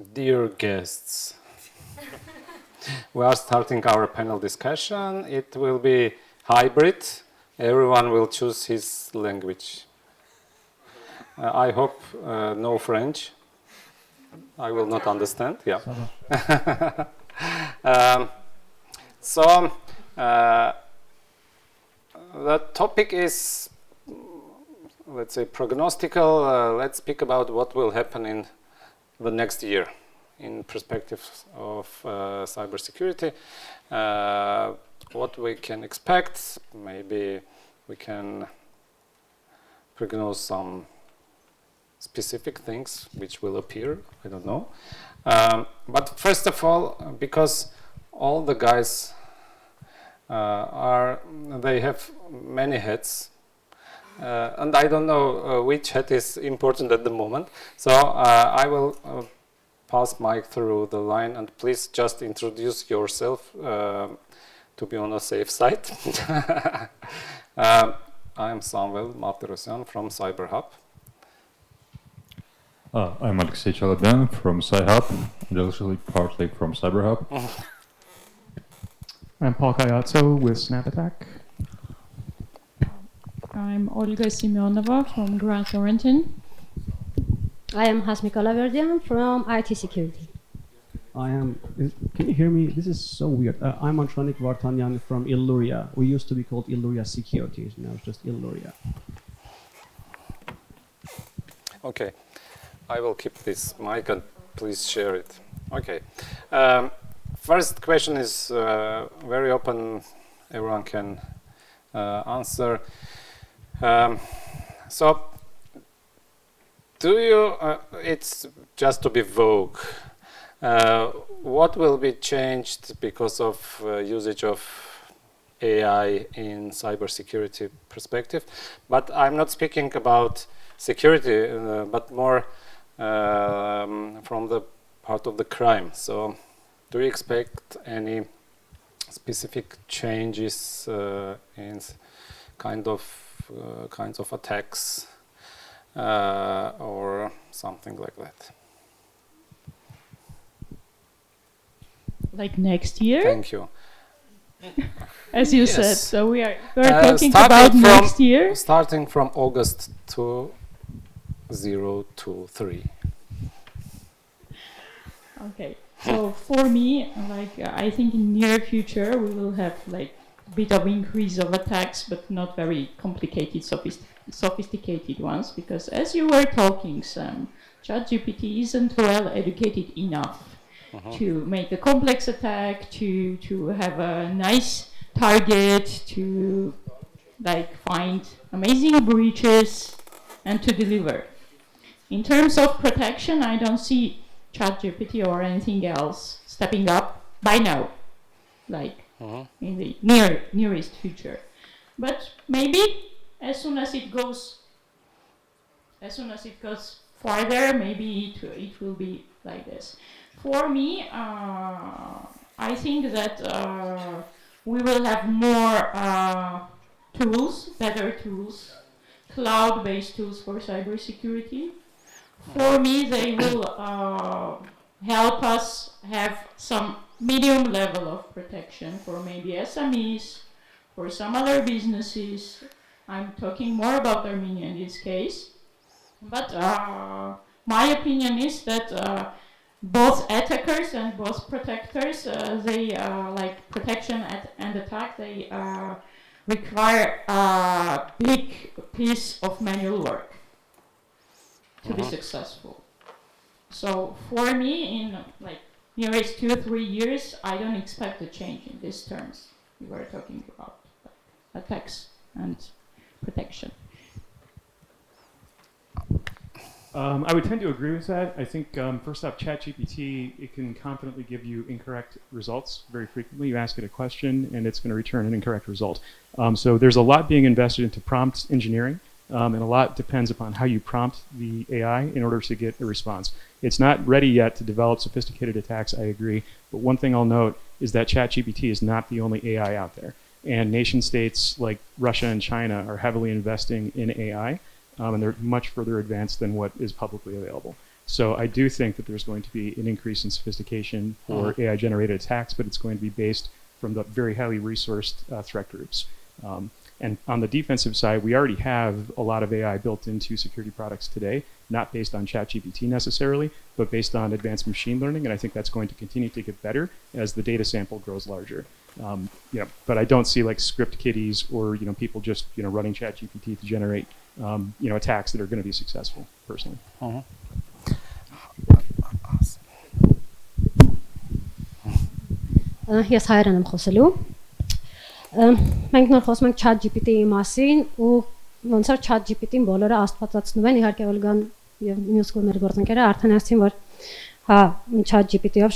Dear guests, we are starting our panel discussion. It will be hybrid. Everyone will choose his language. I hope no French. I will not understand. Yeah. So the topic is, let's say, prognostical. Let's speak about what will happen in the next year in perspective of cybersecurity. What we can expect, maybe we can prognose some specific things which will appear, I don't know. But first of all, because all the guys they have many hats, and I don't know which hat is important at the moment. So I will pass mic through the line, and please just introduce yourself to be on a safe side. I am Samuel Martirosyan from CyberHub. I'm Alexei Chalabyan from SciHub, and also partly from CyberHub. I'm Paul Kayatso with SnapAttack. I'm Olga Semyonova from Grand Florentine. I am Hasmika Laverdian from IT Security. Can you hear me? This is so weird. I'm Antronik Vartanyan from Illuria. We used to be called Illuria Security, now it's just Illuria. Okay, I will keep this mic and please share it. Okay, first question is very open, everyone can answer. So, do you, it's just to be vogue, what will be changed because of usage of AI in cybersecurity perspective? But I'm not speaking about security, but more from the part of the crime. So, do you expect any specific changes in kinds of attacks or something like that? Like next year? Thank you. As you Yes. said, so we're talking starting about from- next year. Starting from August 2023. Okay, so for me, like I think in near future we will have like a bit of increase of attacks, but not very complicated, sophisticated ones, because as you were talking, Sam, ChatGPT isn't well educated enough to make a complex attack, to have a nice target, to like find amazing breaches, and to deliver. In terms of protection, I don't see ChatGPT or anything else stepping up by now, like in the nearest future. But maybe as soon as it goes farther, maybe it will be like this. For me, I think that we will have more tools, better tools, cloud-based tools for cybersecurity. For me, they will help us have some medium level of protection for maybe SMEs, for some other businesses. I'm talking more about Armenia in this case. But my opinion is that both attackers and both protectors, they like protection and attack, they require a big piece of manual work to be successful. So for me, in like nearest 2 or 3 years, I don't expect a change in these terms we were talking about, like attacks and protection. I would tend to agree with that. I think, first off, ChatGPT, it can confidently give you incorrect results very frequently. You ask it a question, and it's going to return an incorrect result. So there's a lot being invested into prompt engineering, and a lot depends upon how you prompt the AI in order to get a response. It's not ready yet to develop sophisticated attacks, I agree. But one thing I'll note is that ChatGPT is not the only AI out there. And nation states like Russia and China are heavily investing in AI. And they're much further advanced than what is publicly available. So I do think that there's going to be an increase in sophistication for AI-generated attacks, but it's going to be based from the very highly resourced threat groups. And on the defensive side, we already have a lot of AI built into security products today, not based on ChatGPT necessarily, but based on advanced machine learning. And I think that's going to continue to get better as the data sample grows larger. But I don't see like script kiddies or people just running ChatGPT to generate attacks that are going to be successful. Personally. Ես հայերեն եմ խոսելու։ Մենք նոր խոսում ենք ChatGPT-ի մասին ու ոնց որ ChatGPT-ին բոլորը աստվածացնում են, իհարկե Օլգան եւ մյուս մեր գործընկերը արդեն ասին, որ հա ChatGPT-ով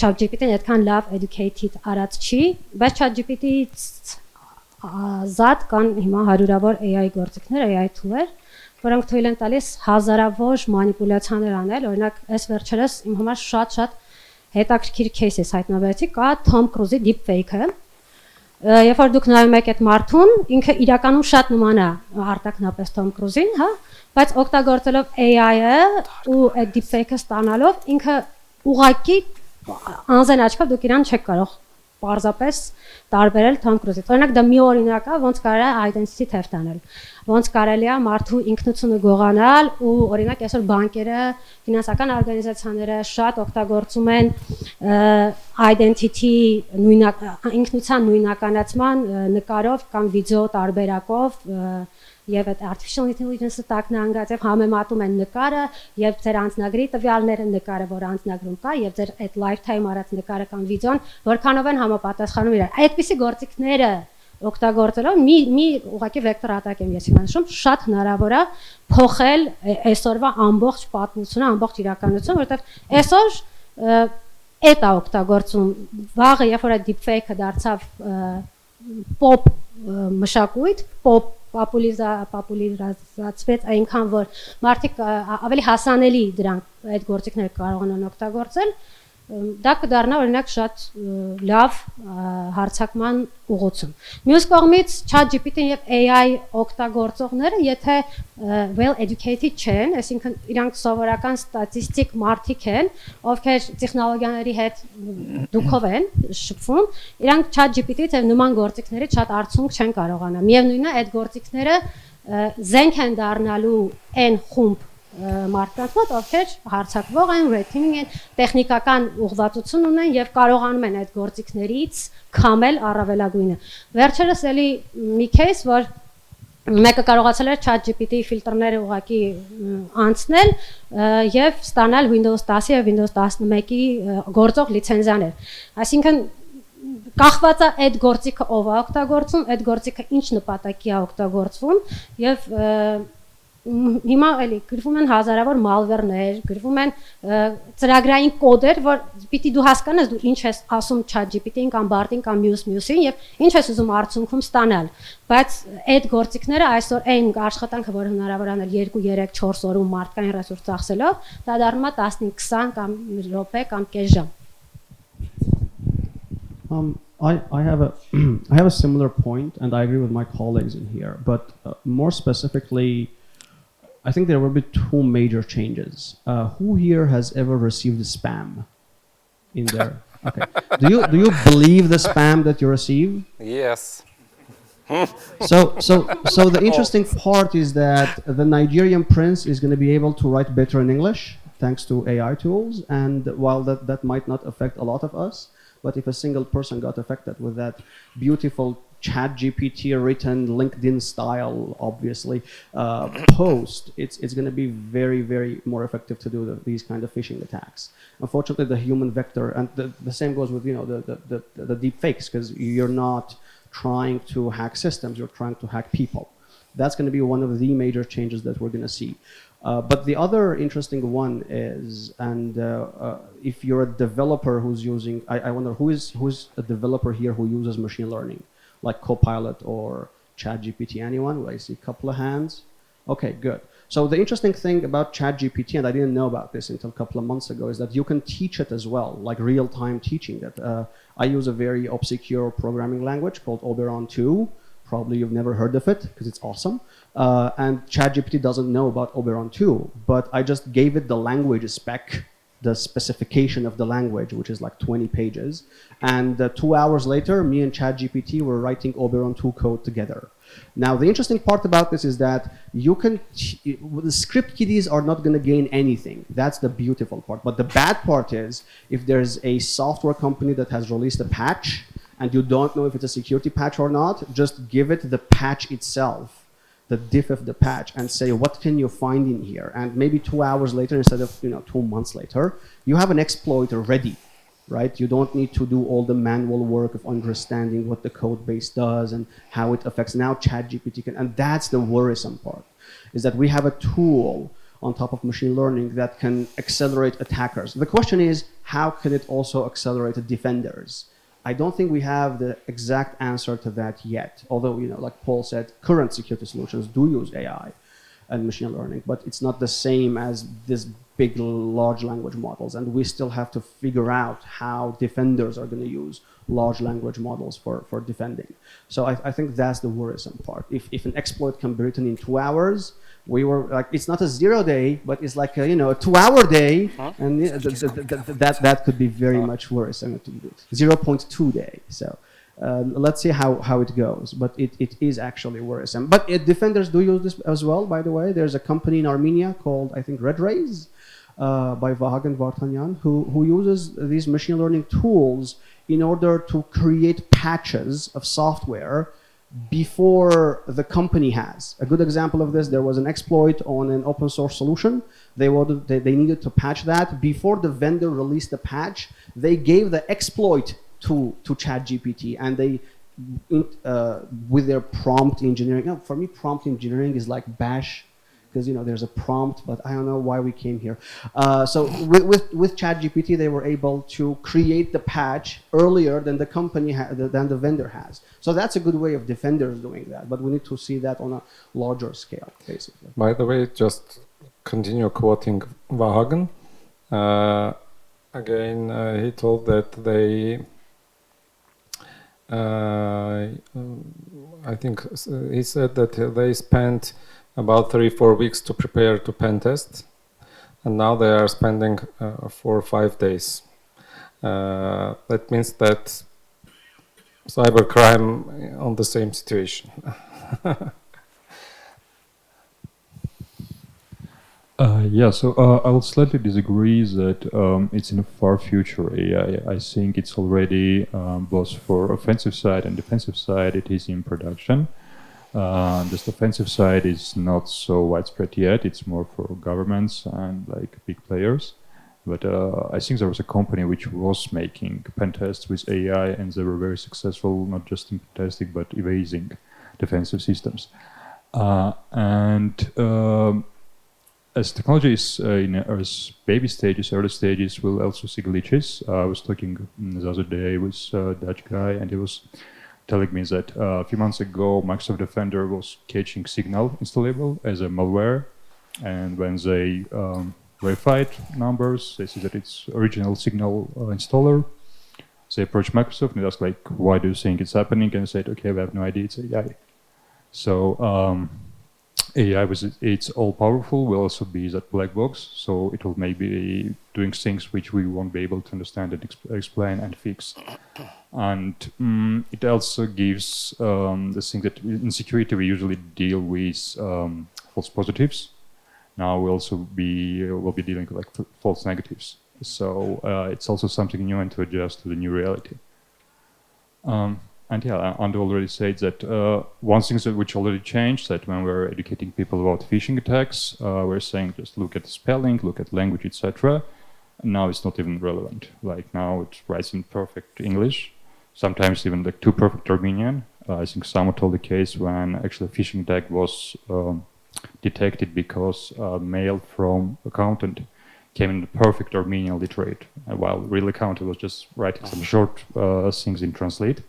ChatGPT-ն այդքան լավ educated արած չի, բայց ChatGPT-ից զատ կան հիմա հարյուրավոր AI գործիքներ, AI tool-եր, որոնք թույլ են տալիս հազարավոր մանիպուլյացիաներ անել, օրինակ այս վերջերս իմ համար շատ հետաքրքիր кейսես հայտնաբերեցի, կա Թոմ Կրուզի deepfake-ը։ Երբ որ դուք նայում եք այդ մարդուն, ինքը իրականում շատ նման է արտակնապես Թոմ Կրուզին, հա, բայց օգտագործելով AI-ը ու այդ deepfake-ը ստանալով, ինքը ուղղակի անզեն աչքով դուք իրան չեք կարող պարզապես տարբերել Թոմ Կրուզից։ Օրինակ դա մի օրինակ է, ոնց կարելի է identity theft անել, ոնց կարելի է մարդու ինքնությունը գողանալ ու օրինակ այսօր բանկերը, ֆինանսական օրգանիզացիաները շատ օգտագործում են identity ինքնության նույնականացման նկարով կամ վիդեո տարբերակով եւ այդ artificial intelligence-ը տակն անգած եւ համեմատում են նկարը եւ ձեր անձնագրի տվյալները, նկարը, որ անձնագրում կա եւ ձեր այդ lifetime արած նկարը կամ վիդեոն, որքանով են համապատասխանում իրար։ Այդպիսի գործիքները օգտագործելով մի ուղղակի վեկտոր attack եմ ես իմանալու, շատ հնարավոր է փոխել այսօրվա ամբողջ պատմությունը, ամբողջ իրականությունը, որովհետեւ այսօր այդ է օգտագործում։ Վաղը երբ որ այդ deepfake-ը դարձավ pop մշակույթ, pop պոպուլարիզացվեց այնքան որ մարդիկ ավելի հասանելի դրանք այդ գործիքները կարող են օգտագործել, դա կդառնա օրինակ շատ լավ հարցակման ուղղություն։ Մյուս կողմից ChatGPT-ն եւ AI օգտագործողները, եթե well educated չեն, այսինքն իրանք սովորական ստատիստիկ մարդիկ են, ովքեր տեխնոլոգիաների հետ դուքով են շփվում, իրանք ChatGPT-ից եւ նման գործիքների շատ արդյունք չեն կարողանա։ Միևնույնն է, այդ գործիքները զենք են դառնալու այն խումբ մարդկանց մոտ, ովքեր հարցակվող են, rating են, տեխնիկական ուղղվածություն ունեն եւ կարողանում են այդ գործիքներից քամել առավելագույնը։ Վերջերս էլի մի case, որ մեկը կարողացել էր ChatGPT ֆիլտրները ուղղակի անցնել եւ ստանալ Windows 10 եւ Windows 11-ի գործող լիցենզիաներ։ Այսինքն կախված է այդ գործիքը ով է օգտագործում, այդ գործիքը ինչ նպատակի է օգտագործվում եւ հիմա էլի գրվում են հազարավոր malware-ներ, գրվում են ծրագրային կոդեր, որ պիտի դու հասկանաս դու ինչ ես ասում ChatGPT-ին կամ Bard-ին կամ մյուսին եւ ինչ ես ուզում արդյունքում ստանալ։ Բայց այդ գործիքները այսօր այն աշխատանքը, որ հնարավոր է անել 2, 3, 4 օրում մարդկային ռեսուրս ծախսելով, դա դառնում է 15-20 կամ րոպե կամ կես ժամ։ I have a similar point, and I agree with my colleagues in here. But more specifically, I think there will be two major changes. Who here has ever received spam in there? Okay. Do you believe the spam that you receive? Yes. So the interesting part is that the Nigerian prince is going to be able to write better in English thanks to AI tools, and while that might not affect a lot of us, but if a single person got affected with that beautiful ChatGPT written LinkedIn style, obviously, post, it's going to be very, very more effective to do these kind of phishing attacks. Unfortunately, the human vector, and the same goes with the deep fakes, because you're not trying to hack systems, you're trying to hack people. That's going to be one of the major changes that we're going to see. But the other interesting one is, and if you're a developer who's using, I wonder who's a developer here who uses machine learning, like Copilot or ChatGPT? Anyone? Well, I see a couple of hands. Okay, good. So the interesting thing about ChatGPT, and I didn't know about this until a couple of months ago, is that you can teach it as well, like real-time teaching it. I use a very obscure programming language called Oberon 2. Probably you've never heard of it because it's awesome. And ChatGPT doesn't know about Oberon 2, but I just gave it the language spec, the specification of the language, which is like 20 pages. And 2 hours later, me and ChatGPT were writing Oberon 2 code together. Now, the interesting part about this is that you can, the script kiddies are not going to gain anything. That's the beautiful part. But the bad part is, if there's a software company that has released a patch and you don't know if it's a security patch or not, just give it the patch itself, the diff of the patch, and say, what can you find in here? And maybe 2 hours later, instead of 2 months later, you have an exploit ready. Right? You don't need to do all the manual work of understanding what the code base does and how it affects. Now ChatGPT can, and that's the worrisome part, is that we have a tool on top of machine learning that can accelerate attackers. The question is, how can it also accelerate defenders? I don't think we have the exact answer to that yet. Although, like Paul said, current security solutions do use AI and machine learning, but it's not the same as this big large language models, and we still have to figure out how defenders are going to use large language models for defending. So I think that's the worrisome part. If an exploit can be written in 2 hours, we were like, it's not a 0 day, but it's like a 2-hour day, and that could be very much worrisome. 0.2 day. So let's see how it goes, but it is actually worrisome. But defenders do use this as well, by the way. There's a company in Armenia called, I think, Red Rays, by Vahagan Vartanyan, who uses these machine learning tools in order to create patches of software before the company has. A good example of this, there was an exploit on an open source solution. They needed to patch that. Before the vendor released the patch, they gave the exploit to ChatGPT, and they, with their prompt engineering. For me, prompt engineering is like Bash, because there's a prompt, but I don't know why we came here. So with ChatGPT, they were able to create the patch earlier than the company than the vendor has. So that's a good way of defenders doing that, but we need to see that on a larger scale, basically. By the way, just continue quoting Vahagan. Again, he told that they, I think he said that they spent about 3-4 weeks to prepare to pen test, and now they are spending 4 or 5 days. That means that cybercrime on the same situation. I will slightly disagree that it's in a far future AI. I think it's already both for offensive side and defensive side, it is in production. This offensive side is not so widespread yet. It's more for governments and like big players. But I think there was a company which was making pen tests with AI, and they were very successful, not just in testing, but evading defensive systems. As technology is in its baby stages, early stages, we'll also see glitches. I was talking the other day with a Dutch guy, and he was telling me that a few months ago, Microsoft Defender was catching Signal installable as a malware. And when they verified numbers, they see that it's original Signal installer. They approached Microsoft and they asked, like, why do you think it's happening? And they said, okay, we have no idea, it's AI. So AI, it's all-powerful, will also be that black box. So it will maybe doing things which we won't be able to understand and explain and fix. And it also gives the thing that in security we usually deal with false positives. Now we'll be dealing with like false negatives. So it's also something new and to adjust to the new reality. And yeah, Andy already said that one thing which already changed, that when we're educating people about phishing attacks, we're saying just look at the spelling, look at language, etc. Now it's not even relevant. Like now it writes in perfect English, sometimes even like too perfect Armenian. I think Samu told the case when actually a phishing attack was detected because a mail from accountant came in perfect Armenian literate, while real accountant was just writing some short things in translate.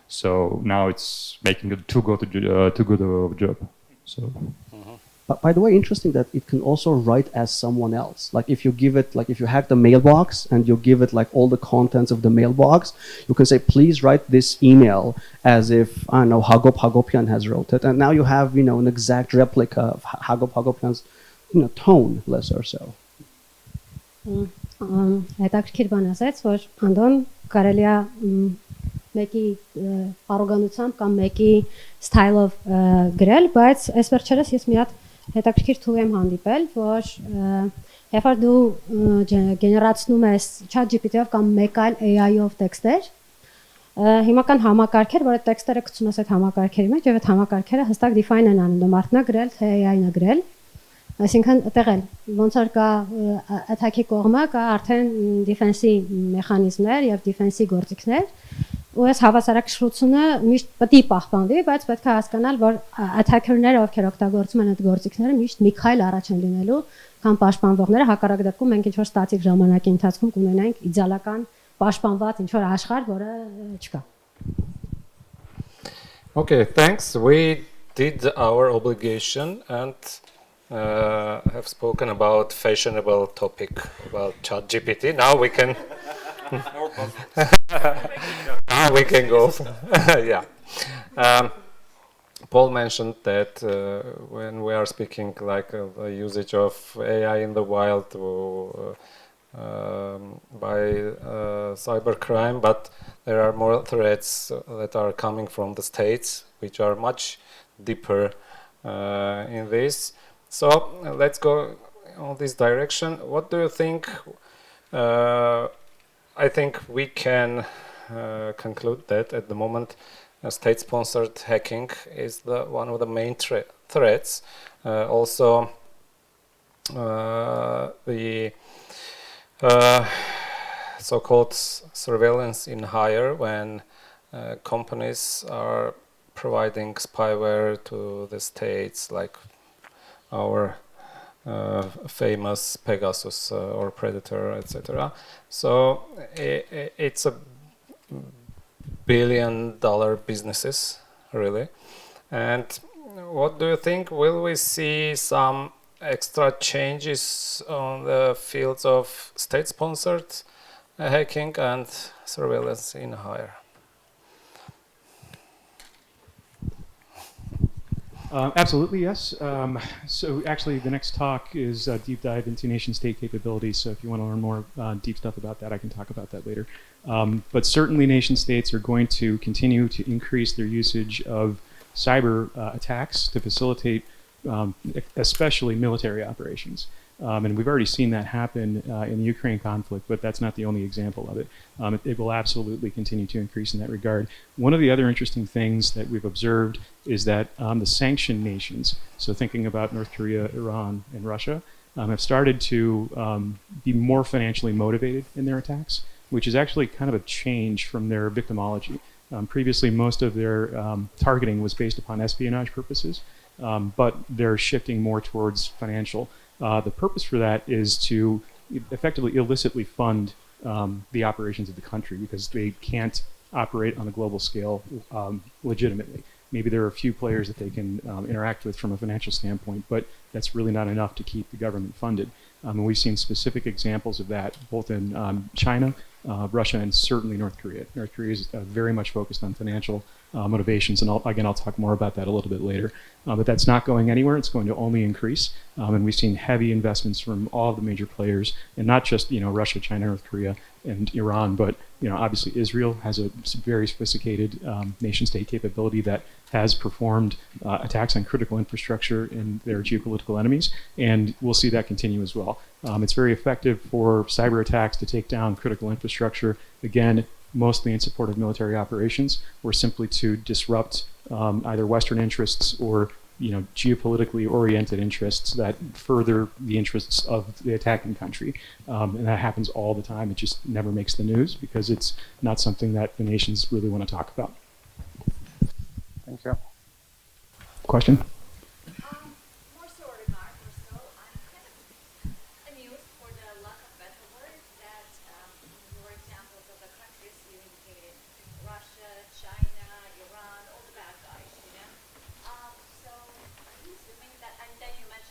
So now it's making it too good of a job. So. But by the way, interesting that it can also write as someone else. Like if you give it, like if you hack the mailbox and you give it like all the contents of the mailbox, you can say, please write this email as if, I don't know, Hagop Hagopian has wrote it. And now you have, an exact replica of Hagop Hagopian's, tone, less or so. Հետաքրքիր բան ասաց, որ Անդոն կարելի է մեկի առոգանությամբ կամ մեկի style-ով գրել, բայց այս վերջերս ես մի հատ հետաքրքիր tool եմ հանդիպել, որ երբ որ դու գեներացնում ես ChatGPT-ով կամ մեկ այլ AI-ով տեքստեր, հիմական համակարգեր, որ այդ տեքստերը գցում ես այդ համակարգերի մեջ, եւ այդ համակարգերը հստակ define են անում, դու մարդն է գրել, թե AI-ն է գրել, այսինքն այդտեղ էլ ոնց որ կա attack-ի կողմը, կա արդեն defense-ի մեխանիզմներ եւ defense-ի գործիքներ, ու այս հավասարակշռությունը միշտ պետք է պահպանվի, բայց պետք է հասկանալ, որ attacker-ները, ովքեր օգտագործում են այդ գործիքները, միշտ մի քայլ առաջ են լինելու, քան պաշտպանվողները, հակառակ դեպքում մենք ինչ որ ստատիկ ժամանակի ընթացքում կունենայինք իդեալական պաշտպանված ինչ որ աշխարհ, որը չկա։ Okay, thanks. We did our obligation and have spoken about fashionable topic about ChatGPT. Now we can. Now we can go. Yeah. Paul mentioned that when we are speaking like the usage of AI in the wild by cybercrime, but there are more threats that are coming from the states, which are much deeper in this. So let's go on this direction. What do you think? I think we can conclude that at the moment state-sponsored hacking is one of the main threats. Also, the so-called surveillance in hire, when companies are providing spyware to the states, like our famous Pegasus or Predator, etc. So it's a billion-dollar businesses, really. And what do you think? Will we see some extra changes on the fields of state-sponsored hacking and surveillance in hire? Absolutely, yes. So actually the next talk is a deep dive into nation-state capabilities. So if you want to learn more deep stuff about that, I can talk about that later. But certainly nation-states are going to continue to increase their usage of cyber attacks to facilitate especially military operations. And we've already seen that happen in the Ukraine conflict, but that's not the only example of it. It will absolutely continue to increase in that regard. One of the other interesting things that we've observed is that the sanctioned nations, so thinking about North Korea, Iran, and Russia, have started to be more financially motivated in their attacks, which is actually kind of a change from their victimology. Previously, most of their targeting was based upon espionage purposes, but they're shifting more towards financial. The purpose for that is to effectively illicitly fund the operations of the country, because they can't operate on a global scale legitimately. Maybe there are a few players that they can interact with from a financial standpoint, but that's really not enough to keep the government funded. And we've seen specific examples of that both in China, Russia, and certainly North Korea. North Korea is very much focused on financial motivations, and I'll talk more about that a little bit later. But that's not going anywhere. It's going to only increase. And we've seen heavy investments from all of the major players, and not just Russia, China, North Korea, and Iran, but obviously Israel has a very sophisticated nation-state capability that has performed attacks on critical infrastructure in their geopolitical enemies, and we'll see that continue as well. It's very effective for cyber attacks to take down critical infrastructure, again, mostly in support of military operations, or simply to disrupt either Western interests or geopolitically oriented interests that further the interests of the attacking country. And that happens all the time. It just never makes the news because it's not something that the nations really want to talk about. Thank you. Question? More so a remark or so. I'm kind of amused for the lack of better word that your examples of the countries you indicated, Russia, China, Iran, all the bad guys, So are you assuming that, and then you mentioned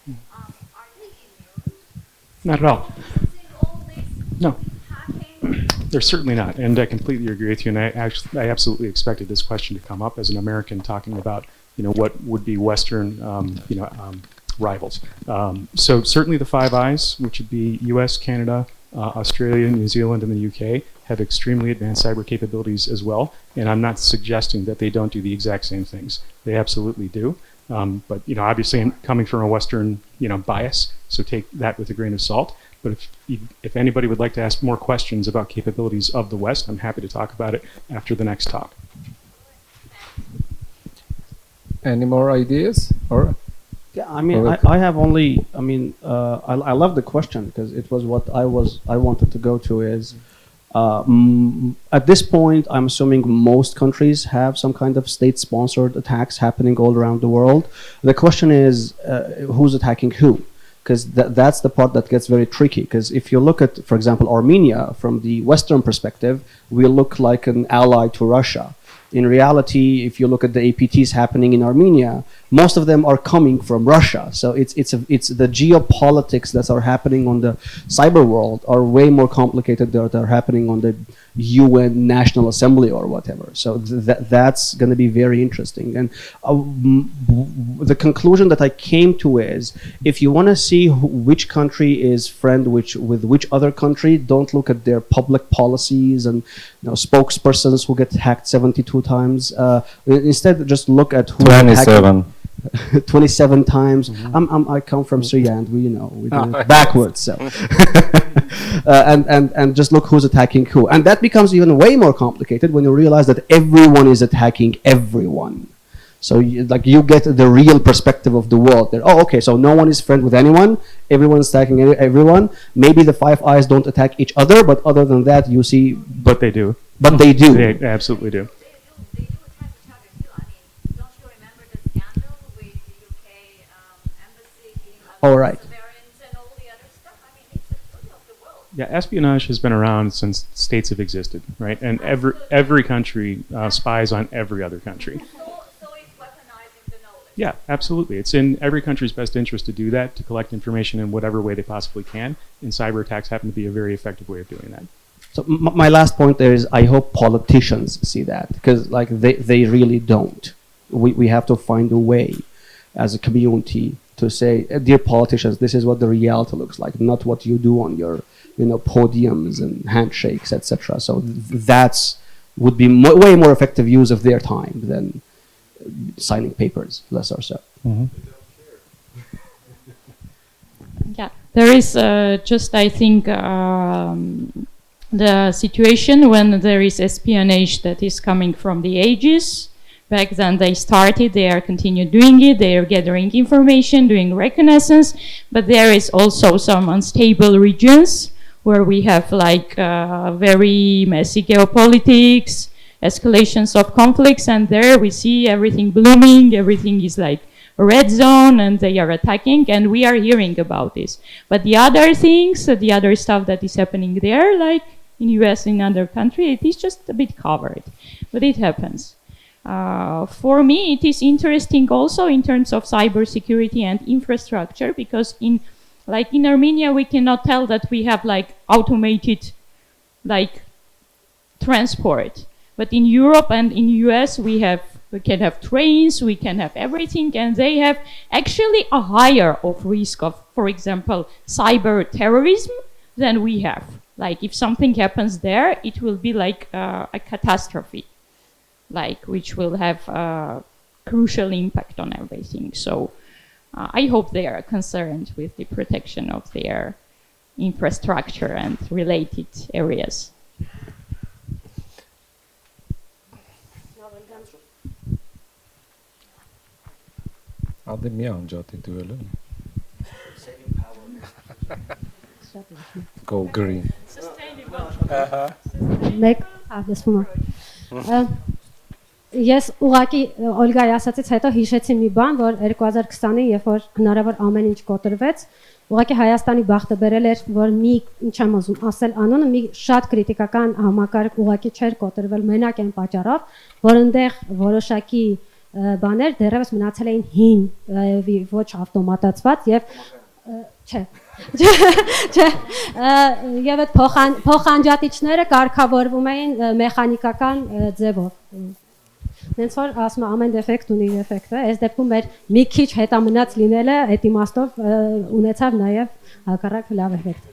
Are they immune Not at all. using all this No. hacking? They're certainly not, and I completely agree with you. And I absolutely expected this question to come up as an American talking about, what would be Western, rivals. So certainly the Five Eyes, which would be U.S., Canada, Australia, New Zealand, and the U.K., have extremely advanced cyber capabilities as well. And I'm not suggesting that they don't do the exact same things. They absolutely do. But obviously, I'm coming from a Western, bias, so take that with a grain of salt. But if anybody would like to ask more questions about capabilities of the West, I'm happy to talk about it after the next talk. Any more ideas? Or Yeah, I have only. I love the question because it was what I wanted to go to is. At this point, I'm assuming most countries have some kind of state-sponsored attacks happening all around the world. The question is, who's attacking who? Because that's the part that gets very tricky. Because if you look at, for example, Armenia, from the Western perspective, we look like an ally to Russia. In reality, if you look at the APTs happening in Armenia, most of them are coming from Russia. So it's the geopolitics that are happening on the cyber world are way more complicated than that are happening on the UN National Assembly or whatever. So that's going to be very interesting. And the conclusion that I came to is, if you want to see which country is friend with which other country, don't look at their public policies and spokespersons who get hacked 72 times. Instead, just look at who 27. 27 times. I come from Syria, and we do it backwards. So, and just look who's attacking who, and that becomes even way more complicated when you realize that everyone is attacking everyone. So you get the real perspective of the world. That, okay, so no one is friend with anyone. Everyone's attacking everyone. Maybe the Five Eyes don't attack each other, but other than that, you see. But they do. But they do. They absolutely do. They do attack each other too. I mean, don't you remember the scandal with the UK embassy being Right. variants and all the other stuff? I mean, it's the food of the world. Yeah, espionage has been around since states have existed, right? And every country spies on every other country. So it's weaponizing the knowledge. Yeah, absolutely. It's in every country's best interest to do that, to collect information in whatever way they possibly can. And cyber attacks happen to be a very effective way of doing that. So my last point there is, I hope politicians see that, because they really don't. We have to find a way as a community to say, dear politicians, this is what the reality looks like, not what you do on your podiums and handshakes, etc. So that's would be way more effective use of their time than signing papers, less or so. Mm-hmm. Yeah, there is just, I think, the situation when there is espionage that is coming from the ages. Back then they started, they are continued doing it, they are gathering information, doing reconnaissance, but there is also some unstable regions where we have very messy geopolitics, escalations of conflicts, and there we see everything blooming, everything is like a red zone, and they are attacking, and we are hearing about this. But the other things, the other stuff that is happening there, like in US, in other country, it is just a bit covered, but it happens. For me, it is interesting also in terms of cybersecurity and infrastructure, because in Armenia, we cannot tell that we have automated transport. But in Europe and in US, we can have trains, we can have everything, and they have actually a higher of risk of, for example, cyber terrorism than we have. If something happens there, it will be a catastrophe, which will have a crucial impact on everything. So I hope they are concerned with the protection of their infrastructure and related areas. Go green. Ես ուղղակի Օլգայի ասացից հետո հիշեցի մի բան, որ 2020-ին, երբ որ հնարավոր ամեն ինչ կոտրվեց, ուղղակի Հայաստանի բախտը բերել էր, որ ինչ եմ ուզում ասել անոնը, մի շատ քրիտիկական համակարգ ուղղակի չէր կոտրվել մենակ այն պատճառով, որ այնտեղ որոշակի բաներ դեռևս մնացել էին հին, ոչ ավտոմատացված եւ չէ չէ եւ այդ փոխանջատիչները կարգավորվում էին մեխանիկական ձևով Նենց որ ասում ամեն դեֆեկտ ունի դեֆեկտը, այս դեպքում մեր մի քիչ հետամնաց լինելը այդ իմաստով ունեցավ նաև հակառակ լավ էֆեկտ։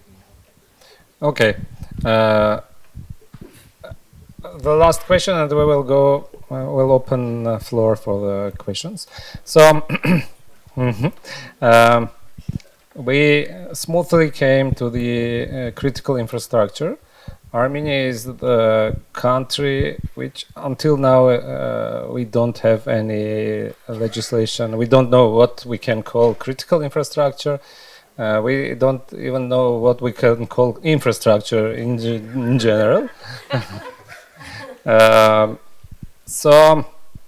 Okay. The last question, and we will go. We'll open the floor for the questions. So, we smoothly came to the critical infrastructure. Armenia is the country which, until now, we don't have any legislation. We don't know what we can call critical infrastructure. We don't even know what we can call infrastructure in general.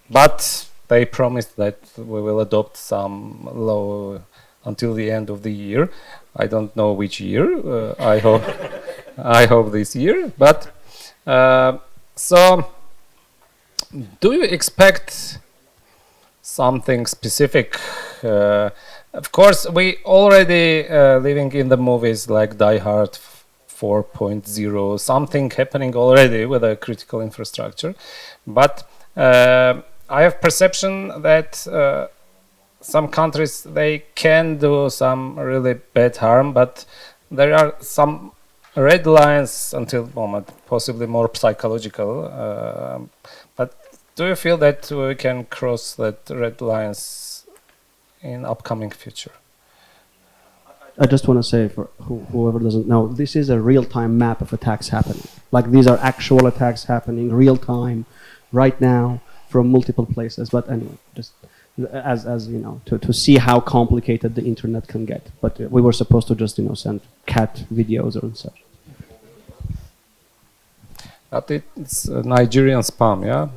But they promised that we will adopt some law until the end of the year. I don't know which year. I hope this year. But so, do you expect something specific? Of course, we already living in the movies like Die Hard 4.0, something happening already with a critical infrastructure. But I have perception that some countries, they can do some really bad harm, but there are some red lines until the moment, possibly more psychological. But do you feel that we can cross that red lines in upcoming future? I just want to say for whoever doesn't know, this is a real-time map of attacks happening. Like these are actual attacks happening real-time, right now, from multiple places. But anyway, just as you know, to see how complicated the internet can get. But we were supposed to just send cat videos or such. But it's Nigerian spam, yeah.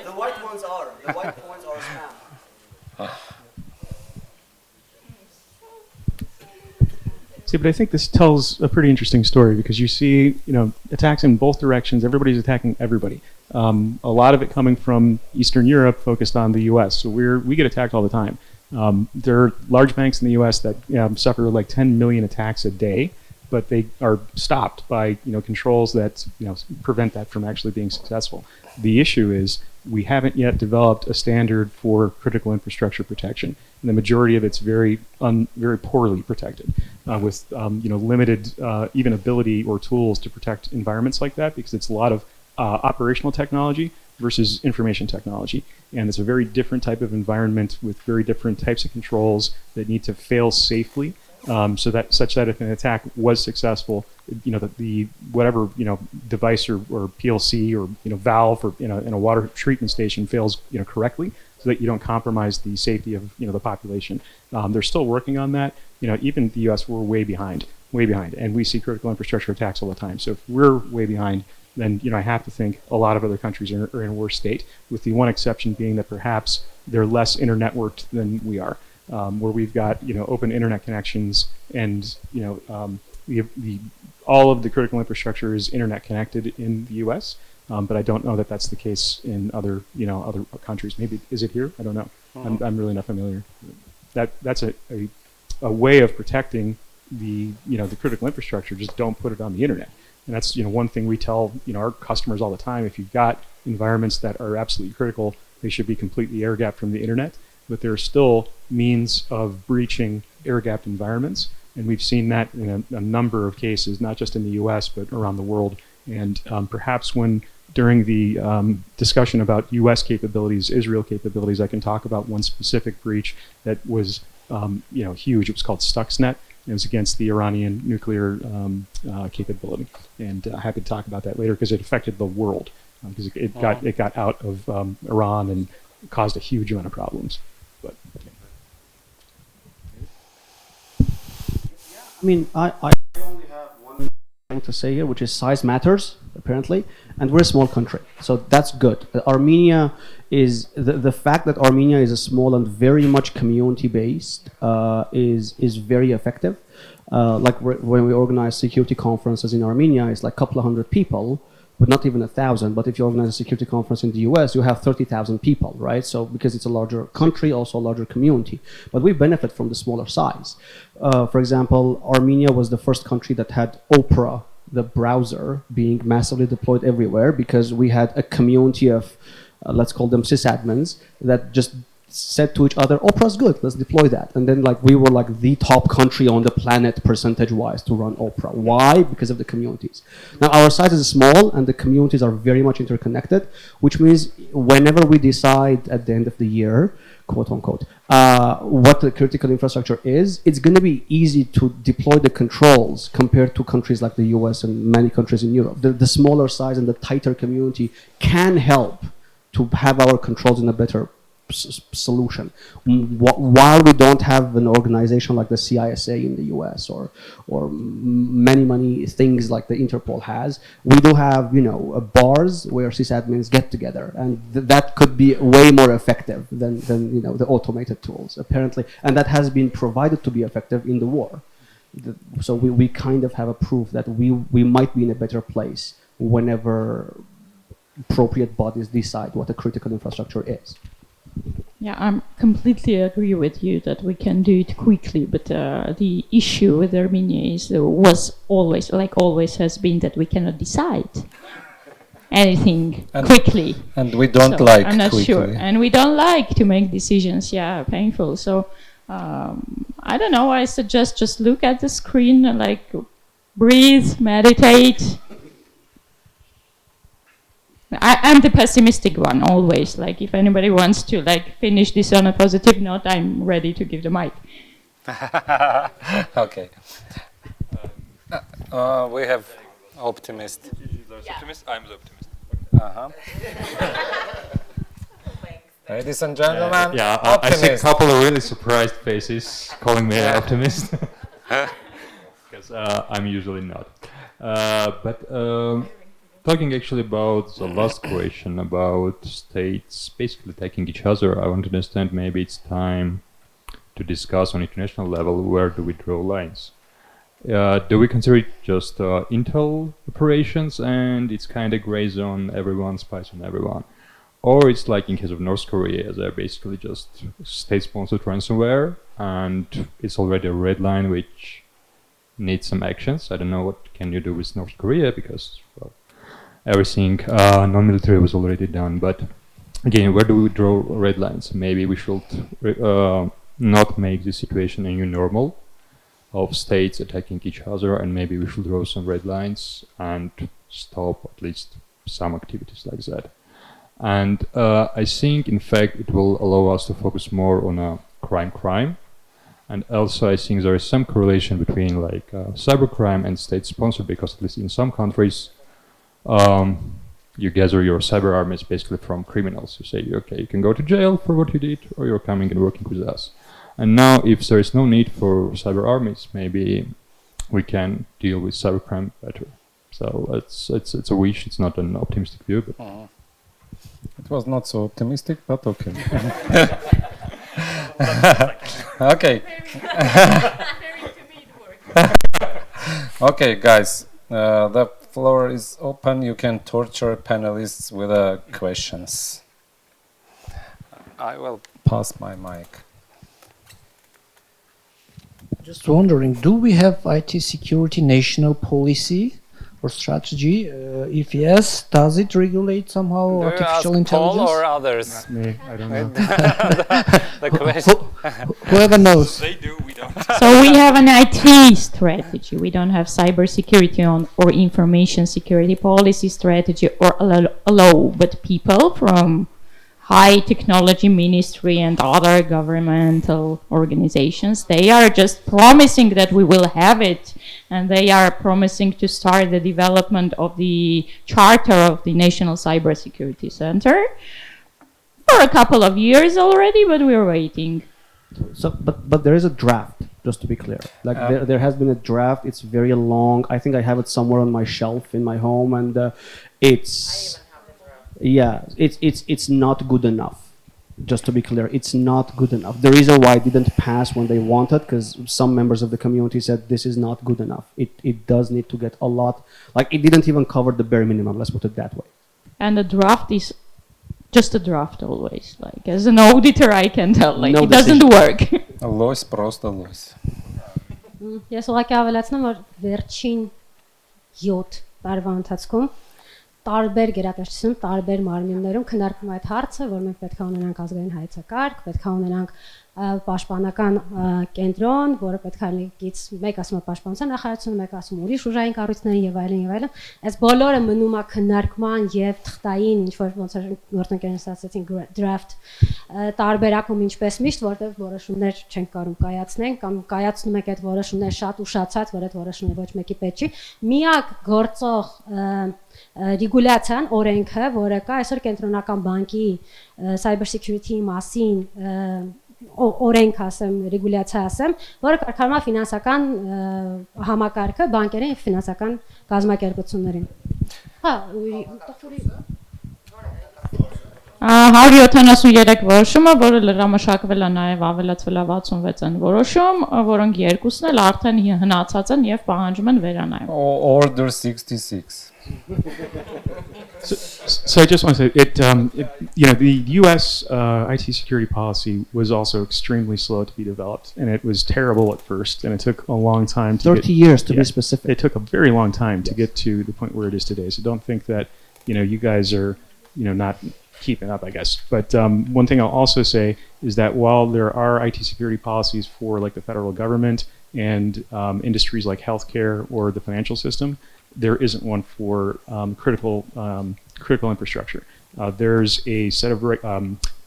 The white ones are spam. See, but I think this tells a pretty interesting story because you see, attacks in both directions. Everybody's attacking everybody. A lot of it coming from Eastern Europe, focused on the U.S. So we get attacked all the time. There are large banks in the U.S. that suffer like 10 million attacks a day, but they are stopped by controls that prevent that from actually being successful. The issue is we haven't yet developed a standard for critical infrastructure protection, and the majority of it's very poorly protected, with limited even ability or tools to protect environments like that, because it's a lot of operational technology versus information technology, and it's a very different type of environment with very different types of controls that need to fail safely. Such that if an attack was successful, the whatever device or PLC or valve or in a water treatment station fails correctly, so that you don't compromise the safety of the population. They're still working on that. Even the U.S. we're way behind, and we see critical infrastructure attacks all the time. So if we're way behind, then I have to think a lot of other countries are in a worse state. With the one exception being that perhaps they're less internetworked than we are. Where we've got open internet connections, and all of the critical infrastructure is internet connected in the U.S. But I don't know that that's the case in other other countries. Maybe is it here? I don't know. I'm really not familiar. That's a way of protecting the the critical infrastructure. Just don't put it on the internet. And that's one thing we tell our customers all the time. If you've got environments that are absolutely critical, they should be completely air-gapped from the internet. But there are still means of breaching air-gapped environments, and we've seen that in a number of cases, not just in the U.S. but around the world. And perhaps during the discussion about U.S. capabilities, Israel capabilities, I can talk about one specific breach that was huge. It was called Stuxnet. It was against the Iranian nuclear capability, and happy to talk about that later because it affected the world because it got out of Iran and caused a huge amount of problems. But I mean, I only have one thing to say here, which is size matters, apparently, and we're a small country, so that's good. Armenia is the fact that Armenia is a small and very much community-based is very effective. Like when we organize security conferences in Armenia, it's like a couple of hundred people, but not even 1,000. But if you organize a security conference in the US, you have 30,000 people, right? So because it's a larger country, also a larger community. But we benefit from the smaller size. For example, Armenia was the first country that had Opera, the browser, being massively deployed everywhere because we had a community of, let's call them sysadmins, that just said to each other, Opera's good, let's deploy that. And then like we were like the top country on the planet percentage-wise to run Opera. Why? Because of the communities. Now our size is small and the communities are very much interconnected, which means whenever we decide at the end of the year, quote unquote, what the critical infrastructure is, it's going to be easy to deploy the controls compared to countries like the US and many countries in Europe. The smaller size and the tighter community can help to have our controls in a better solution. While we don't have an organization like the CISA in the US or many things like the Interpol has, we do have, you know, bars where sysadmins get together, and that could be way more effective than you know the automated tools apparently, and that has been provided to be effective in the war. So we kind of have a proof that we might be in a better place whenever appropriate bodies decide what a critical infrastructure is. Yeah, I completely agree with you that we can do it quickly, but the issue with Armenia was always, like always has been, that we cannot decide anything quickly. And we don't like I'm not quickly. sure. And we don't like to make decisions, painful. So I don't know, I suggest just look at the screen and like breathe, meditate. I'm the pessimistic one always. Like if anybody wants to like finish this on a positive note, I'm ready to give the mic. Okay. We have optimist. Optimist? I'm the optimist. Ladies and gentlemen, I see a couple of really surprised faces calling me an optimist. Because I'm usually not. Talking actually about the last question about states basically attacking each other, I want to understand maybe it's time to discuss on international level where do we draw lines. Do we consider it just intel operations and it's kind of gray zone, everyone spies on everyone? Or it's like in case of North Korea, they're basically just state-sponsored ransomware and it's already a red line which needs some actions. I don't know what can you do with North Korea because, well, everything non-military was already done. But again, where do we draw red lines? Maybe we should not make the situation a new normal of states attacking each other, and maybe we should draw some red lines and stop at least some activities like that. And I think, in fact, it will allow us to focus more on a crime. And also, I think there is some correlation between like cybercrime and state-sponsored, because at least in some countries, you gather your cyber armies basically from criminals. You say, okay, you can go to jail for what you did, or you're coming and working with us. And now, if there is no need for cyber armies, maybe we can deal with cybercrime better. So it's a wish. It's not an optimistic view, but it was not so optimistic, but okay. Okay. Okay, guys. The floor is open. You can torture panelists with questions. I will pass my mic. Just wondering, do we have IT security national policy or strategy? If yes, does it regulate somehow artificial intelligence? Paul or others? Not me, I don't know. The question. Whoever knows. They do, we don't. So we have an IT strategy. We don't have cybersecurity or information security policy strategy or a law, but people from high technology ministry and other governmental organizations, they are just promising that we will have it, and they are promising to start the development of the charter of the National Cybersecurity Center for a couple of years already, but we're waiting. So, but there is a draft, just to be clear. Like there has been a draft. It's very long. I think I have it somewhere on my shelf in my home, and it's. Yeah, it's not good enough. just to be clear, it's not good enough. The reason why it didn't pass when they wanted, because some members of the community said this is not good enough. It does need to get a lot, like it didn't even cover the bare minimum, let's put it that way. And the draft is just a draft always. Like as an auditor, I can tell like No it doesn't work. Լոյս, պրոստը լոյս։ Ես ուղղակի ավելացնեմ, որ վերջին 7 տարվա ընթացքում տարբեր գերատեսչությունում, տարբեր մարմիններում քննարկվում է այդ հարցը, որ մենք պետք է ունենանք ազգային հայեցակարգ, պետք է ունենանք պաշտպանական կենտրոն, որը պետք է լինի մեկ ասում է պաշտպանության նախարարությունը, մեկ ասում ուրիշ ուժային կառույցներին եւ այլն եւ այլն։ Այս բոլորը մնում է քննարկման եւ թղթային ինչ որ ոնց որ գործընկերներս ասացին draft տարբերակում ինչպես միշտ, որտեղ որոշումներ չենք կարող կայացնել կամ կայացնում ենք այդ որոշումները շատ ուշացած, որ այդ որոշումները ոչ մեկի պետք չի։ Միակ գործող ռեգուլյացիան օրենքը, որը կա այսօր կենտրոնական բանկի cybersecurity մասին օրենք ասեմ, ռեգուլյացիա ասեմ, որը կարգավորում է ֆինանսական համակարգը բանկերին եւ ֆինանսական կազմակերպություններին։ Հա, 173 որոշումը, որը լրամշակվել է նաև ավելացվել է 66-ն որոշում, որոնք երկուսն էլ արդեն հնացած են եւ պահանջում են վերանայում։ Order 66. So I just want to say, the U.S. IT security policy was also extremely slow to be developed, and it was terrible at first, and it took a long time. 30 years to be specific. It took a very long time to get to the point where it is today. So don't think that you guys are not keeping up, I guess. But one thing I'll also say is that while there are IT security policies for like the federal government and industries like healthcare or the financial system, there isn't one for critical infrastructure. There's a set of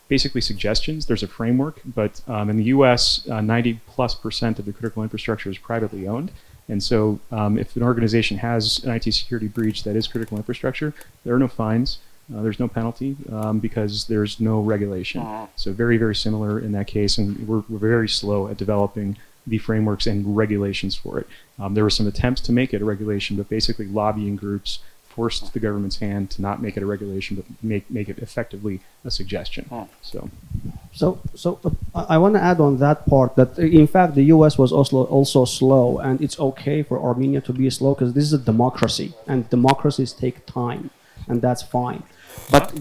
basically suggestions. There's a framework, but in the U.S., 90+% of the critical infrastructure is privately owned. And so if an organization has an IT security breach that is critical infrastructure, there are no fines. There's no penalty because there's no regulation. So very, very similar in that case, and we're very slow at developing the frameworks and regulations for it. There were some attempts to make it a regulation, but basically lobbying groups forced the government's hand to not make it a regulation, but make it effectively a suggestion. So I want to add on that part that in fact the US was also slow, and it's okay for Armenia to be slow because this is a democracy, and democracies take time, and that's fine. But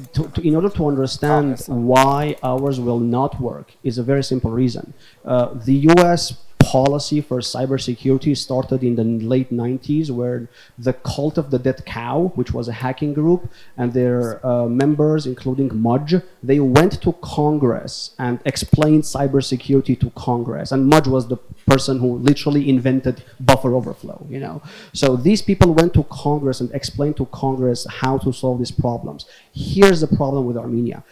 in order to understand why ours will not work is a very simple reason. The US policy for cybersecurity started in the late 90s, where the Cult of the Dead Cow, which was a hacking group, and their members, including Mudge, they went to Congress and explained cybersecurity to Congress. And Mudge was the person who literally invented buffer overflow, So these people went to Congress and explained to Congress how to solve these problems. Here's the problem with Armenia.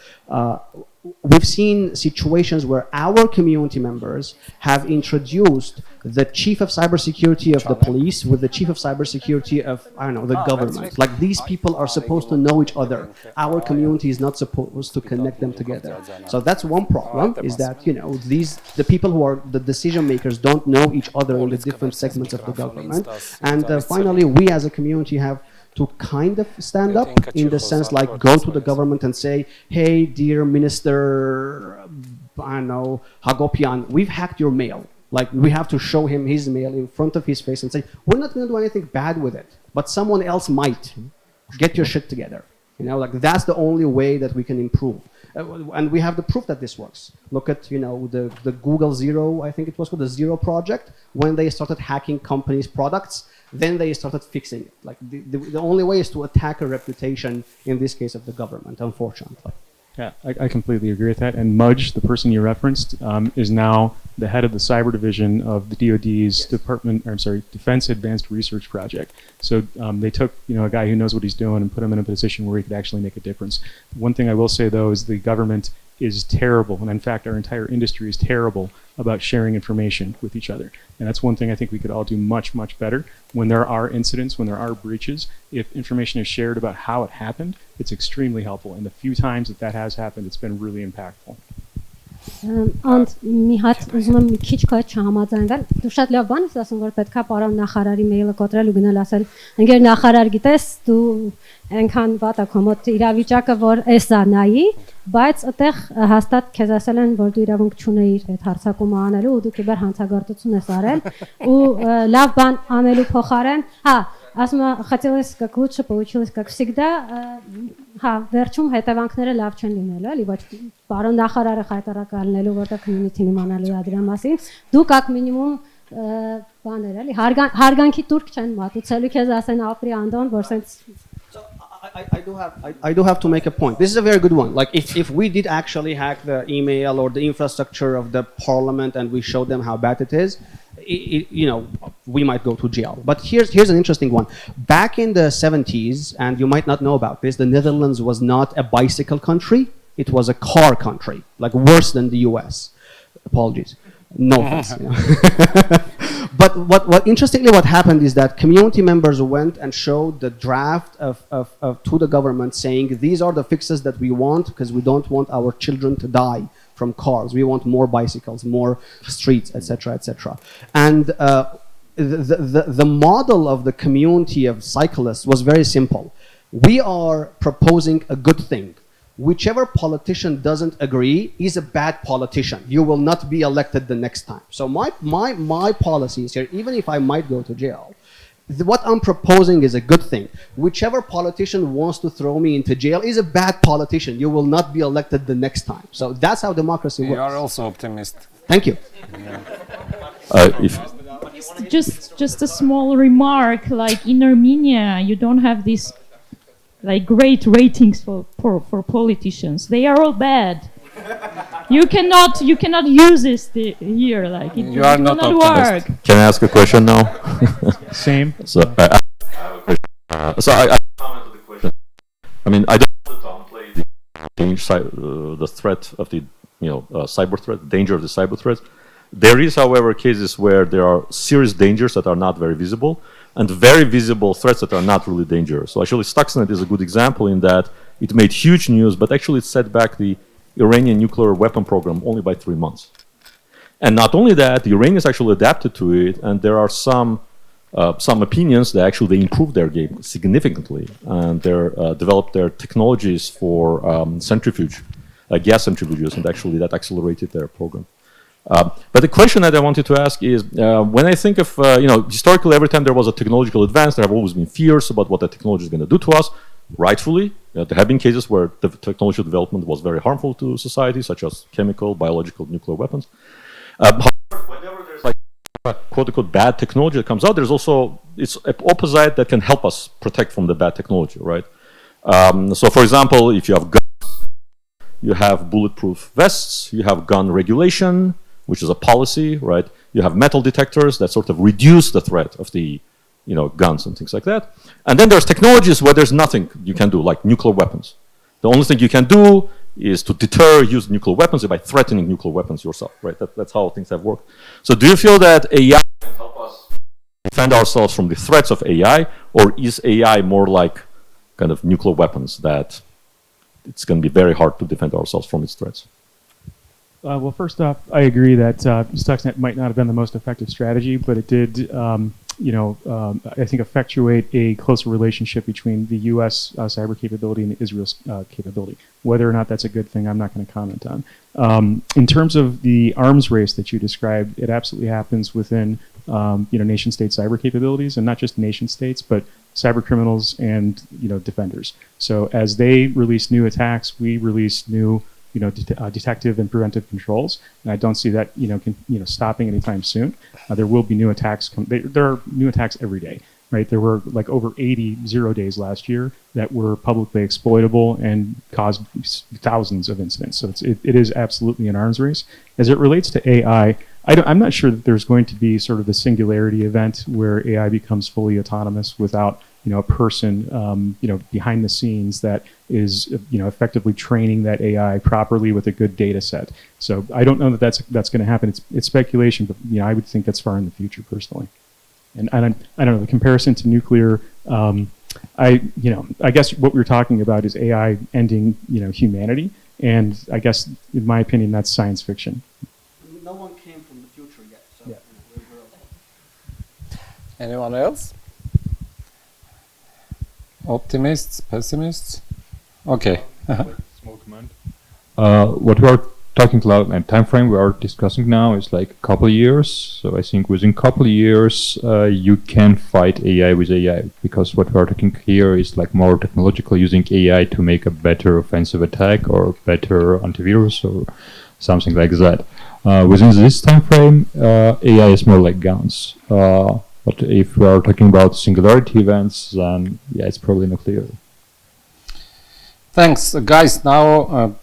We've seen situations where our community members have introduced the chief of cybersecurity of the police with the chief of cybersecurity of, the government. Like these people are supposed to know each other. Our community is not supposed to connect them together. So that's one problem, is that, the people who are the decision makers don't know each other in the different segments of the government. And finally, we as a community have to kind of stand up in the sense like go to the government and say, hey, dear Minister, Hagopian, we've hacked your mail. Like we have to show him his mail in front of his face and say, we're not going to do anything bad with it, but someone else might. Get your shit together. That's the only way that we can improve. And we have the proof that this works. Look at, the Google Zero, I think it was called the Zero Project, when they started hacking companies' products. Then they started fixing it. Like the only way is to attack a reputation, in this case of the government, unfortunately. Yeah, I completely agree with that. And Mudge, the person you referenced, is now the head of the cyber division of the DoD's Defense Advanced Research Project. So they took a guy who knows what he's doing and put him in a position where he could actually make a difference. One thing I will say though is the government is terrible, and in fact our entire industry is terrible about sharing information with each other. And that's one thing I think we could all do much, much better. When there are incidents, when there are breaches, if information is shared about how it happened, it's extremely helpful. And the few times that has happened, it's been really impactful. Անդ մի հատ ուզում եմ մի քիչ քո հետ չհամաձայնվել։ Դու շատ լավ բան ես ասում, որ պետքա պարոն նախարարի մեյլը կոտրել ու գնալ ասել, ընկեր նախարար, գիտես, դու այնքան վատ է քո մոտ իրավիճակը, որ էսա նայի, բայց այդտեղ հաստատ քեզ ասել են, որ դու իրավունք չունեիր այդ հարցակումը անելու ու դու կիբեր հանցագործություն ես արել ու լավ բան անելու փոխարեն, հա, ասում եմ, хотелось как лучше, получилось как всегда, հա, վերջում հետևանքները լավ չեն լինելու, էլի, ոչ պարոն նախարարը խայտարակ ալնելու, որտեղ community-ն իմանալու է դրա մասին, դու как minimum բաներ, էլի, հարգանքի տուրք չեն մատուցելու քեզ ասեն ապրի անդոն, որ sense I do have to make a point. This is a very good one. Like if we did actually hack the email or the infrastructure of the parliament and we showed them how bad it is, you know, we might go to jail. But here's an interesting one. Back in the 70s, and you might not know about this, the Netherlands was not a bicycle country. It was a car country, like worse than the US. Apologies. No offense. You know. But what interestingly what happened is that community members went and showed the draft to the government saying these are the fixes that we want because we don't want our children to die from cars. We want more bicycles, more streets, etc., etc. And the model of the community of cyclists was very simple. We are proposing a good thing. Whichever politician doesn't agree is a bad politician. You will not be elected the next time. So my policies here, even if I might go to jail, what I'm proposing is a good thing. Whichever politician wants to throw me into jail is a bad politician. You will not be elected the next time. So that's how democracy works. You are also optimist. Thank you. Just a small remark, like in Armenia, you don't have this like great ratings for politicians. They are all bad. You cannot use this here. Like it you are will not work. Can I ask a question now? Same. So I comment on the question. I mean, I don't want to downplay the threat of the cyber threat, the danger of the cyber threat. There is, however, cases where there are serious dangers that are not very visible, and very visible threats that are not really dangerous. So actually, Stuxnet is a good example in that it made huge news, but actually it set back the Iranian nuclear weapon program only by 3 months. And not only that, the Iranians actually adapted to it, and there are some opinions that actually they improved their game significantly, and they developed their technologies for centrifuge, gas centrifuges, and actually that accelerated their program. But the question that I wanted to ask is, when I think of, historically every time there was a technological advance, there have always been fears about what the technology is going to do to us. Rightfully, there have been cases where the technological development was very harmful to society, such as chemical, biological, nuclear weapons. However, whenever there's like a quote-unquote bad technology that comes out, there's also, it's an opposite that can help us protect from the bad technology, right? So for example, if you have guns, you have bulletproof vests, you have gun regulation, which is a policy, right? You have metal detectors that sort of reduce the threat of the, guns and things like that. And then there's technologies where there's nothing you can do, like nuclear weapons. The only thing you can do is to deter use nuclear weapons by threatening nuclear weapons yourself, right? That's how things have worked. So do you feel that AI can help us defend ourselves from the threats of AI, or is AI more like kind of nuclear weapons that it's going to be very hard to defend ourselves from its threats? Well, first off, I agree that Stuxnet might not have been the most effective strategy, but it did, I think, effectuate a closer relationship between the U.S. Cyber capability and Israel's capability. Whether or not that's a good thing, I'm not going to comment on. In terms of the arms race that you described, it absolutely happens within, nation-state cyber capabilities, and not just nation-states, but cyber criminals and, defenders. So as they release new attacks, we release new detective and preventive controls, and I don't see that stopping anytime soon. There will be new attacks. There are new attacks every day, right? There were like over 80 zero days last year that were publicly exploitable and caused thousands of incidents. So it is absolutely an arms race. As it relates to AI, I'm not sure that there's going to be sort of a singularity event where AI becomes fully autonomous without a person, behind the scenes that is, effectively training that AI properly with a good data set. So I don't know that that's going to happen. It's speculation, but I would think that's far in the future personally. And I don't know, the comparison to nuclear. I guess what we're talking about is AI ending, humanity. And I guess, in my opinion, that's science fiction. No one came from the future yet. So Yeah. Anyone else? Optimists, pessimists? Okay. Small comment. What we are talking about and time frame we are discussing now is like a couple of years. So I think within a couple of years you can fight AI with AI, because what we are talking here is like more technological, using AI to make a better offensive attack or better antivirus or something like that. Within this time frame, AI is more like guns. But if we are talking about singularity events, then yeah, it's probably nuclear. Thanks, guys. Now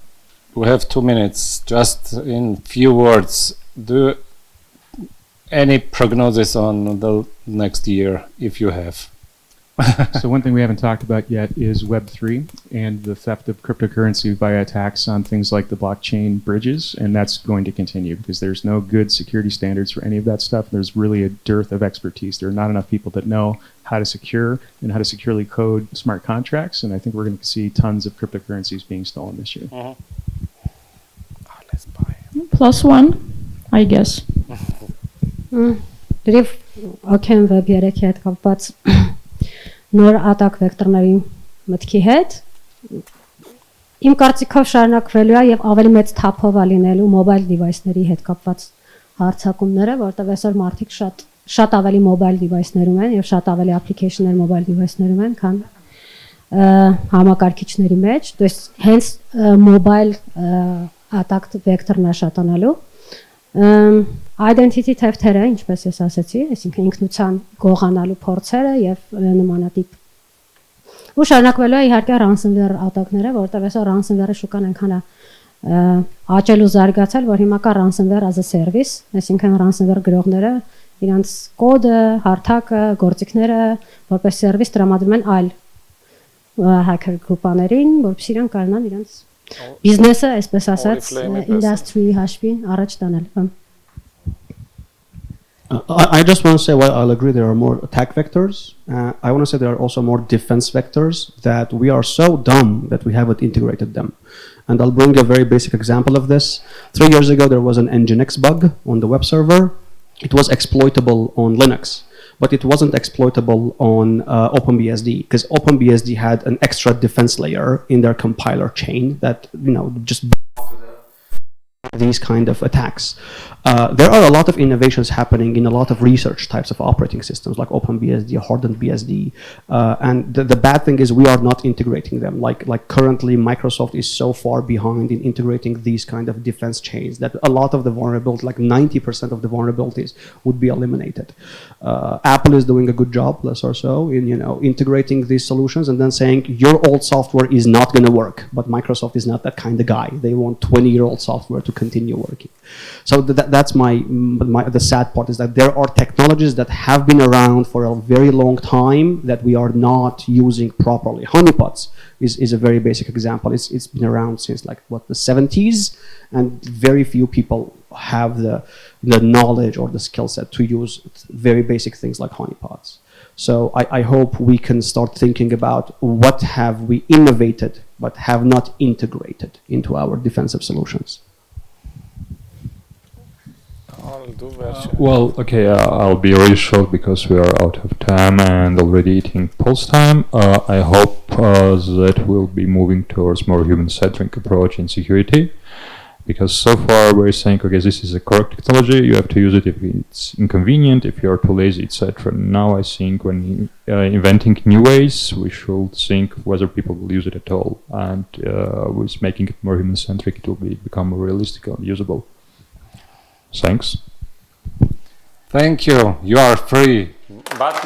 we have 2 minutes. Just in few words, do any prognosis on the next year, if you have? So one thing we haven't talked about yet is Web3 and the theft of cryptocurrency via attacks on things like the blockchain bridges, and that's going to continue because there's no good security standards for any of that stuff. There's really a dearth of expertise. There are not enough people that know how to secure and how to securely code smart contracts, and I think we're going to see tons of cryptocurrencies being stolen this year. Let's buy. +1, I guess. Դրիվ OKM Web 3-ի հետ կապված նոր ատակ վեկտորների մտքի հետ իմ կարծիքով շարունակվելու է եւ ավելի մեծ թափով է լինելու մոբայլ դիվայսների հետ կապված հարցակումները, որտեղ այսօր մարդիկ շատ ավելի մոբայլ դիվայսներում են եւ շատ ավելի application-ներ մոբայլ դիվայսներում են, քան համակարգիչների մեջ, то есть hence mobile attack vector-ն է շատանալու։ Identity theft-երը, ինչպես ես ասացի, այսինքն ինքնության գողանալու փորձերը եւ նմանատիպ։ Ու շարունակվելու է իհարկե ransomware ատակները, որտեղ այսօր ransomware-ը շուկան այնքան է աճելու զարգացել, որ հիմա կա ransomware as a service, այսինքն ransomware գրողները իրանց կոդը, հարթակը, գործիքները որպես service տրամադրում են այլ hacker գրուպաներին, որովհետեւ իրենք կարողանան իրանց բիզնեսը, այսպես ասած, industry հաշվի առաջ տանել։ I just want to say, while I'll agree there are more attack vectors, I want to say there are also more defense vectors that we are so dumb that we haven't integrated them. And I'll bring a very basic example of this. 3 years ago, there was an Nginx bug on the web server. It was exploitable on Linux, but it wasn't exploitable on OpenBSD, because OpenBSD had an extra defense layer in their compiler chain that, just these kind of attacks. There are a lot of innovations happening in a lot of research types of operating systems like OpenBSD, hardened BSD, and the bad thing is we are not integrating them. Like currently, Microsoft is so far behind in integrating these kind of defense chains that a lot of the vulnerabilities, like 90% of the vulnerabilities, would be eliminated. Apple is doing a good job, less or so, in integrating these solutions and then saying your old software is not going to work. But Microsoft is not that kind of guy. They want 20-year-old software to continue working. So that's the sad part, is that there are technologies that have been around for a very long time that we are not using properly. Honeypots is a very basic example. It's been around since the 70s, and very few people have the knowledge or the skill set to use very basic things like honeypots. So I hope we can start thinking about what have we innovated but have not integrated into our defensive solutions. Well, okay, I'll be really short because we are out of time and already eating pulse time. I hope that we'll be moving towards more human-centric approach in security, because so far we're saying, okay, this is a correct technology, you have to use it if it's inconvenient, if you're too lazy, etc. Now I think when inventing new ways, we should think whether people will use it at all, and with making it more human-centric, it will become more realistic and usable. Thanks. Thank you. You are free. But